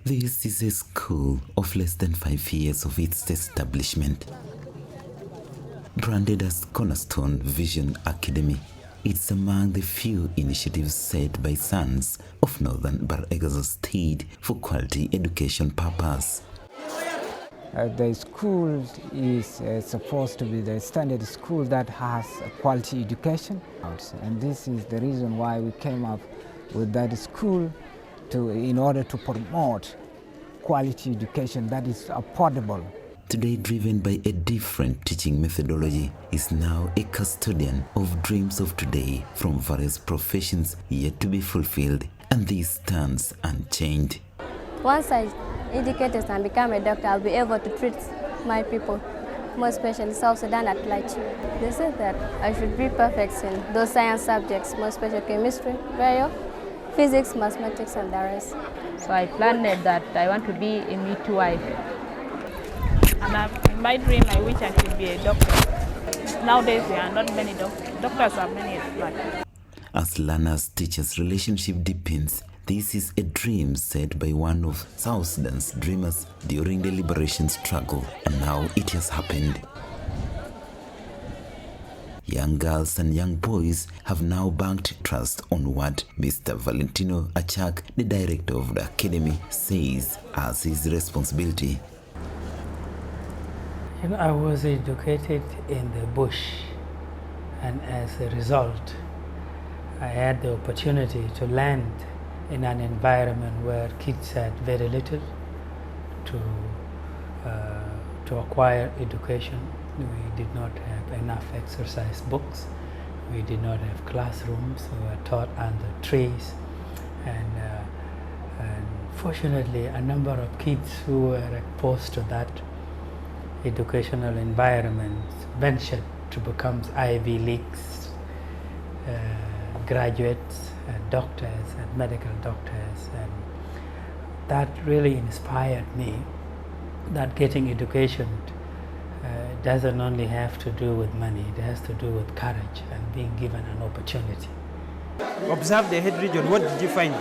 This is a school of less than 5 years of its establishment. Branded as Cornerstone Vision Academy, it's among the few initiatives set by sons of Northern Bahr State for quality education purpose. The school is supposed to be the standard school that has a quality education, and this is the reason why we came up with that school in order to promote quality education that is affordable. Today, driven by a different teaching methodology, is now a custodian of dreams of today from various professions yet to be fulfilled, and this stands unchanged. Once I educate and become a doctor, I'll be able to treat my people, more especially South Sudan at large. They said that I should be perfect in those science subjects, more especially chemistry, bio, physics, mathematics, and the rest. So I planned that I want to be a midwife. And in my dream, I wish I could be a doctor. Nowadays, there are not many doctors. Doctors are many, but as learners-teachers relationship deepens, this is a dream set by one of South Sudan's dreamers during the liberation struggle, and now it has happened. Young girls and young boys have now banked trust on what Mr. Valentino Achak, the director of the academy, says as his responsibility. I was educated in the bush, and as a result, I had the opportunity to land in an environment where kids had very little to acquire education. We did not have enough exercise books. We did not have classrooms. We were taught under trees. And fortunately, a number of kids who were exposed to that educational environment ventured to become Ivy Leagues graduates and doctors and medical doctors, and that really inspired me that getting education doesn't only have to do with money, it has to do with courage and being given an opportunity. Observe the head region, what did you find?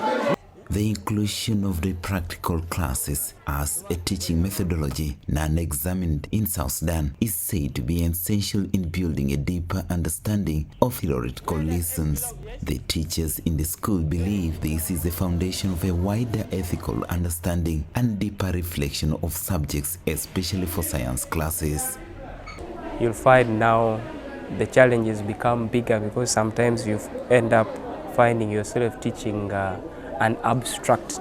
The inclusion of the practical classes as a teaching methodology non-examined in South Sudan is said to be essential in building a deeper understanding of theoretical lessons. The teachers in the school believe this is the foundation of a wider ethical understanding and deeper reflection of subjects, especially for science classes. You'll find now the challenges become bigger because sometimes you end up finding yourself teaching an abstract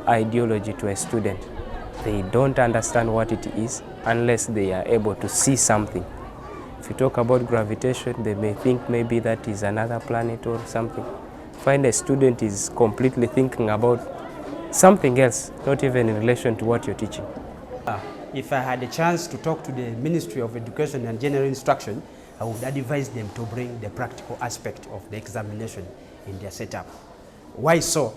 ideology to a student. They don't understand what it is unless they are able to see something. If you talk about gravitation, they may think maybe that is another planet or something. Find a student is completely thinking about something else, not even in relation to what you're teaching. If I had a chance to talk to the Ministry of Education and General Instruction, I would advise them to bring the practical aspect of the examination in their setup. Why so?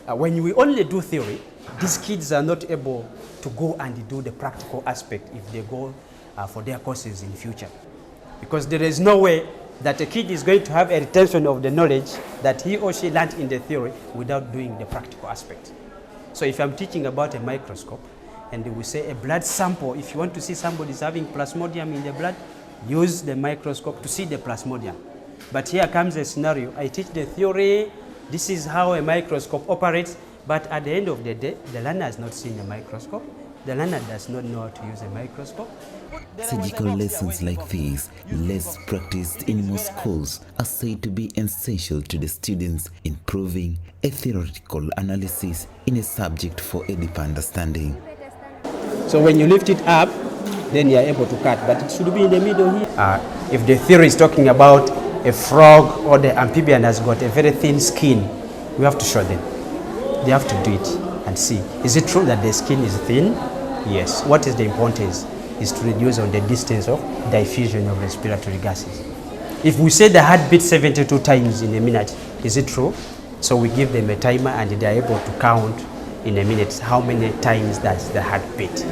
When we only do theory, these kids are not able to go and do the practical aspect if they go for their courses in future. Because there is no way that a kid is going to have a retention of the knowledge that he or she learned in the theory without doing the practical aspect. So if I'm teaching about a microscope, and we say a blood sample, if you want to see somebody is having plasmodium in the blood, use the microscope to see the plasmodium. But here comes a scenario. I teach the theory, this is how a microscope operates, but at the end of the day, the learner has not seen a microscope. The learner does not know how to use a microscope. Surgical lessons like these, less practiced in most schools, are said to be essential to the students in proving a theoretical analysis in a subject for a deeper understanding. So when you lift it up, then you are able to cut, but it should be in the middle here. If the theory is talking about a frog or the amphibian has got a very thin skin, we have to show them. They have to do it and see. Is it true that the skin is thin? Yes. What is the importance? Is to reduce on the distance of diffusion of respiratory gases. If we say the heart beats 72 times in a minute, is it true? So we give them a timer and they are able to count in a minute how many times does the heart beat.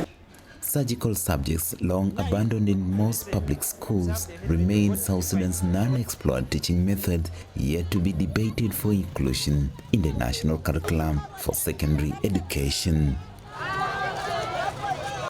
Surgical subjects, long abandoned in most public schools, remain South Sudan's non-explored teaching method, yet to be debated for inclusion in the national curriculum for secondary education.